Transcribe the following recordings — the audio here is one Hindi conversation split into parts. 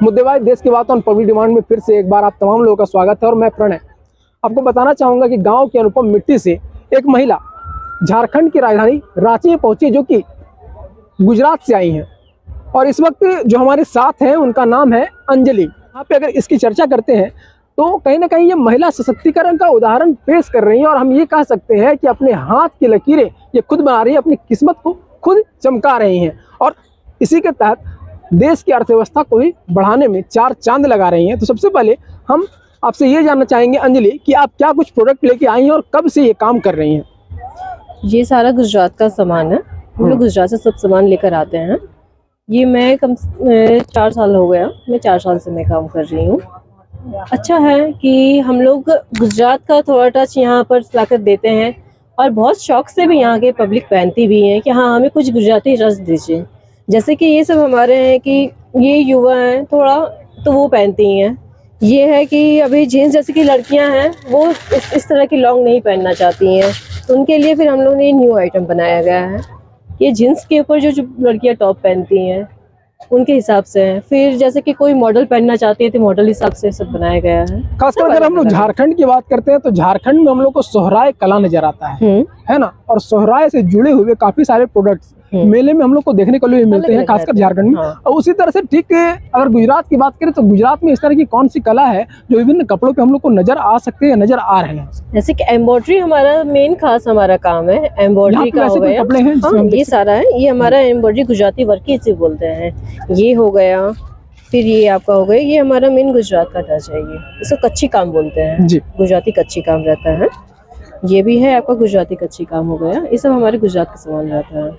मुद्देबाज देश की बात ऑन पब्लिक डिमांड में फिर से एक बार आप तमाम लोगों का स्वागत है। और मैं प्रणय आपको बताना चाहूँगा कि गांव की अनुपम मिट्टी से एक महिला झारखंड की राजधानी रांची में पहुंची, जो कि गुजरात से आई हैं। और इस वक्त जो हमारे साथ हैं उनका नाम है अंजलि। यहाँ पे अगर इसकी चर्चा करते हैं तो कहीं ना कहीं ये महिला सशक्तिकरण का उदाहरण पेश कर रही हैं। और हम ये कह सकते हैं कि अपने हाथ की लकीरें ये खुद बना रही हैं, अपनी किस्मत को खुद चमका रही हैं। और इसी के तहत देश की अर्थव्यवस्था को ही बढ़ाने में चार चांद लगा रही हैं। तो सबसे पहले हम आपसे ये जानना चाहेंगे अंजलि कि आप क्या कुछ प्रोडक्ट लेके आई हैं और कब से ये काम कर रही हैं? ये सारा गुजरात का सामान है। हम लोग गुजरात से सब सामान लेकर आते हैं। ये मैं 4 साल हो गया, मैं 4 साल से मैं काम कर रही हूँ। अच्छा है कि हम लोग गुजरात का थोड़ा टच यहाँ पर लाकर देते हैं और बहुत शौक से भी यहाँ के पब्लिक पहनती भी है कि हाँ हमें कुछ गुजराती रस दीजिए। जैसे कि ये सब हमारे हैं कि ये युवा हैं थोड़ा तो वो पहनती हैं। ये है कि अभी जीन्स जैसे कि लड़कियां हैं वो इस तरह की लॉन्ग नहीं पहनना चाहती हैं, तो उनके लिए फिर हम लोगों ने न्यू आइटम बनाया गया है। ये जीन्स के ऊपर जो लड़कियां टॉप पहनती हैं उनके हिसाब से है। फिर जैसे कि कोई मॉडल पहनना चाहती है तो मॉडल हिसाब से सब बनाया गया है। खासकर अगर हम लोग झारखंड की बात करते हैं तो झारखंड में हम लोग को सोहराय कला नजर आता है ना। और सोहराय से जुड़े हुए काफी सारे प्रोडक्ट्स मेले में हम लोग को देखने को लिए मिलते हैं, खासकर झारखंड में। और उसी तरह से ठीक अगर गुजरात की बात करें तो गुजरात में इस तरह की कौन सी कला है जो विभिन्न कपड़ों पे हम लोग को नजर आ सकते हैं, नजर आ रहे हैं? जैसे कि एम्ब्रॉयडरी हमारा मेन खास हमारा काम है। एम्ब्रॉयडरी का हो गया, कपड़े हैं ये सारा है। ये हमारा एम्ब्रॉयडरी गुजराती वर्क इसे बोलते हैं। ये हो गया, फिर ये आपका हो गया, ये हमारा मेन गुजरात का टच है। ये इसको कच्ची काम बोलते हैं जी, गुजराती कच्ची काम रहता है। ये भी है आपका गुजराती कच्ची काम हो गया। ये सब हमारे गुजरात का सामान रहता है।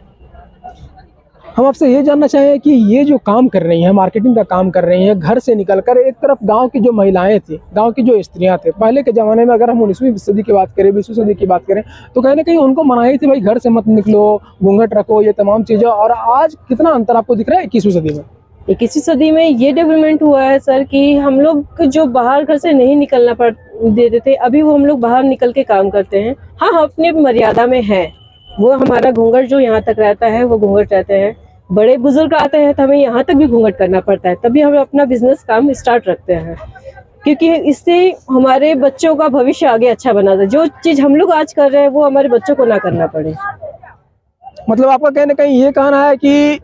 हम आपसे ये जानना चाहें कि ये जो काम कर रही हैं, मार्केटिंग का काम कर रही हैं, घर से निकलकर एक तरफ गांव की जो महिलाएं थी, गांव की जो स्त्रियां थे पहले के ज़माने में, अगर हम 19वीं सदी की बात करें, 20वीं सदी की बात करें, तो कहीं ना कहीं उनको मनाही थी भाई घर से मत निकलो, घूंघट रखो, ये तमाम चीज़ें। और आज कितना अंतर आपको दिख रहा है 21वीं सदी में? 21वीं सदी में ये डेवलपमेंट हुआ है सर कि हम लोग जो बाहर घर से नहीं निकलना पड़ देते थे, अभी वो हम लोग बाहर निकल के काम करते हैं। हाँ, अपने मर्यादा में है। वो हमारा घूंघट जो यहाँ तक रहता है वो घूंघट रहते हैं। बड़े बुजुर्ग आते हैं तो हमें यहाँ तक भी घूंघट करना पड़ता है, तभी हम अपना बिजनेस काम स्टार्ट रखते हैं, क्योंकि इससे हमारे बच्चों का भविष्य आगे अच्छा बनाता है। जो चीज हम लोग आज कर रहे हैं वो हमारे बच्चों को ना करना पड़े। मतलब आपका कहना कहीं ये कहना है कि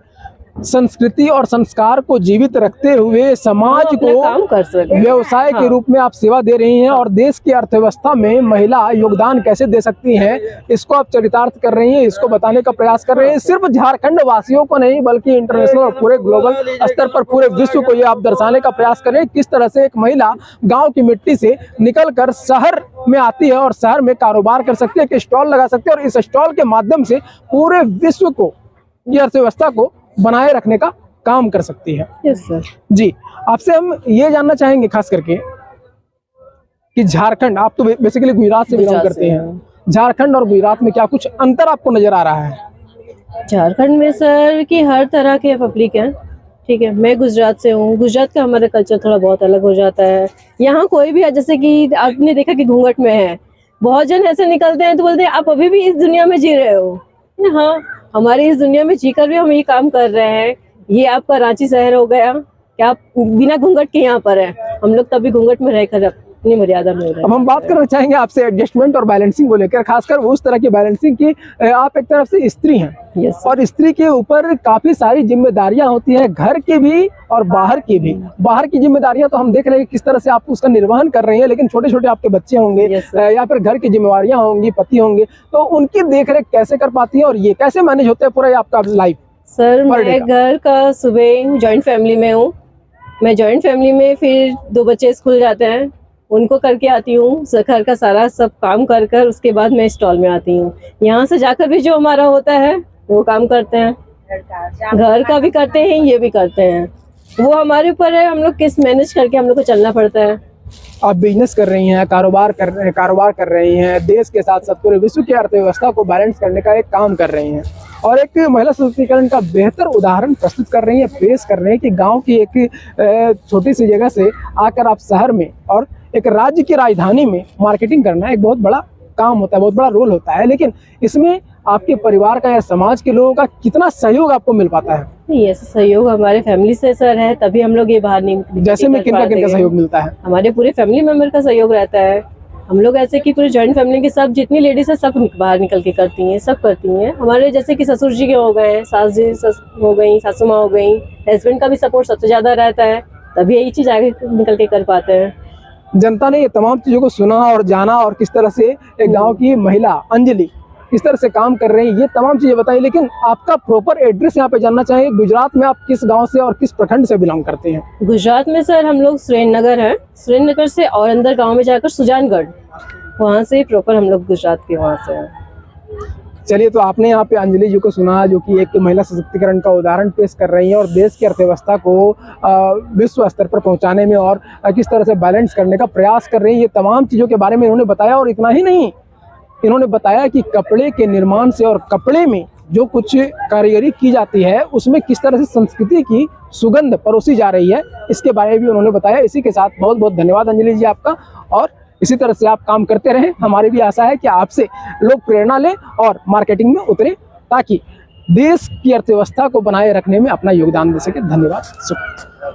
संस्कृति और संस्कार को जीवित रखते हुए समाज को काम कर सकते, व्यवसाय के रूप में आप सेवा दे रही हैं। और देश की अर्थव्यवस्था में महिला योगदान कैसे दे सकती हैं इसको आप चरितार्थ कर रही हैं, इसको बताने का प्रयास कर रहे हैं। सिर्फ झारखंड वासियों को नहीं बल्कि इंटरनेशनल और पूरे ग्लोबल स्तर पर पूरे विश्व को ये आप दर्शाने का प्रयास कर रहे हैं किस तरह से एक महिला गाँव की मिट्टी से निकल कर शहर में आती है और शहर में कारोबार कर सकती है, एक स्टॉल लगा सकती है और इस स्टॉल के माध्यम से पूरे विश्व को, ये अर्थव्यवस्था को बनाए रखने का काम कर सकती है। यस सर जी, आपसे हम ये जानना चाहेंगे खास करके कि झारखंड, आप तो बेसिकली गुजरात से बिलोंग करते हैं, झारखंड और गुजरात में क्या कुछ अंतर आपको नजर आ रहा है? झारखंड में सर कि हर तरह के पब्लिक है। ठीक है, मैं गुजरात से हूँ। गुजरात का हमारा कल्चर थोड़ा बहुत अलग हो जाता है। यहाँ कोई भी, जैसे कि आपने देखा कि घूंघट में है, बहुत जन ऐसे निकलते हैं तो बोलते हैं आप अभी भी इस दुनिया में जी रहे हो। हाँ, हमारे इस दुनिया में जीकर भी हम ये काम कर रहे हैं। ये आपका रांची शहर हो गया कि आप बिना घूंघट के यहाँ पर है, हम लोग तभी घूंघट में रहकर अपनी मर्यादा में रहे। अब हम बात करना चाहेंगे आपसे एडजस्टमेंट और बैलेंसिंग को लेकर, खासकर उस तरह की बैलेंसिंग की आप एक तरफ से स्त्री हैं और स्त्री के ऊपर काफी सारी जिम्मेदारियां होती हैं, घर की भी और बाहर की भी। बाहर की जिम्मेदारियां तो हम देख रहे हैं किस तरह से आप उसका निर्वहन कर रही हैं, लेकिन छोटे छोटे आपके बच्चे होंगे या फिर घर की जिम्मेवारियां होंगी, पति होंगे, तो उनकी देखरेख कैसे कर पाती है और ये कैसे मैनेज होता है पूरा आपका लाइफ? सर मैं घर का सुबह जॉइंट फैमिली में हूँ। मैं जॉइंट फैमिली में फिर 2 बच्चे स्कूल जाते हैं, उनको करके आती हूँ। घर का सारा सब काम कर उसके बाद मैं स्टॉल में आती हूँ। यहाँ से जाकर भी जो हमारा होता है वो काम करते हैं, घर का भी करते हैं, ये भी करते हैं। वो हमारे ऊपर है, हम लोग किस मैनेज करके हम लोग को चलना पड़ता है। आप बिजनेस कर रही हैं, कारोबार कर रही हैं, देश के साथ साथ पूरे विश्व की अर्थव्यवस्था को बैलेंस करने का एक काम कर रही हैं और एक महिला सशक्तिकरण का बेहतर उदाहरण प्रस्तुत कर रही हैं, पेश कर रहे हैं कि गांव की एक छोटी सी जगह से आकर आप शहर में और एक राज्य की राजधानी में मार्केटिंग करना एक बहुत बड़ा काम होता है, बहुत बड़ा रोल होता है। लेकिन इसमें आपके परिवार का या समाज के लोगों का कितना सहयोग आपको मिल पाता है? नहीं, ऐसा सहयोग हमारे फैमिली से सर है, तभी हम लोग ये बाहर नहीं जैसे में कर किनका पाते किनका हैं। सहयोग मिलता है? हमारे पूरे फैमिली मेंबर का सहयोग रहता है। हम लोग ऐसे कि पूरी जॉइंट फैमिली की सब जितनी लेडीज है सब बाहर निकल के करती हैं, सब करती हैं। हमारे जैसे कि ससुर जी के हो गए, सास जी हो गई, सासू माँ हो गई, हस्बैंड का भी सपोर्ट सबसे ज्यादा रहता है, तभी यही चीज आगे निकल के कर पाते हैं। जनता ने ये तमाम चीजों को सुना और जाना और किस तरह से एक गांव की महिला अंजलि किस तरह से काम कर रही है, ये तमाम चीजें बताई। लेकिन आपका प्रॉपर एड्रेस यहाँ पे जानना चाहिए। गुजरात में आप किस गांव से और किस प्रखंड से बिलोंग करते हैं? गुजरात में सर हम लोग सुरेंद्रनगर हैं, सुरेंद्रनगर से और अंदर गांव में जाकर सुजानगढ़, वहाँ से प्रॉपर हम लोग गुजरात के वहाँ से हैं। चलिए, तो आपने यहाँ पे अंजलि जी को सुना जो कि एक महिला सशक्तिकरण का उदाहरण पेश कर रही हैं और देश की अर्थव्यवस्था को विश्व स्तर पर पहुँचाने में और किस तरह से बैलेंस करने का प्रयास कर रही हैं। ये तमाम चीज़ों के बारे में इन्होंने बताया। और इतना ही नहीं, इन्होंने बताया कि कपड़े के निर्माण से और कपड़े में जो कुछ कारीगरी की जाती है उसमें किस तरह से संस्कृति की सुगंध परोसी जा रही है, इसके बारे में भी उन्होंने बताया। इसी के साथ बहुत बहुत धन्यवाद अंजलि जी आपका, और इसी तरह से आप काम करते रहें। हमारी भी आशा है कि आपसे लोग प्रेरणा लें और मार्केटिंग में उतरें ताकि देश की अर्थव्यवस्था को बनाए रखने में अपना योगदान दे सके। धन्यवाद, शुक्रिया।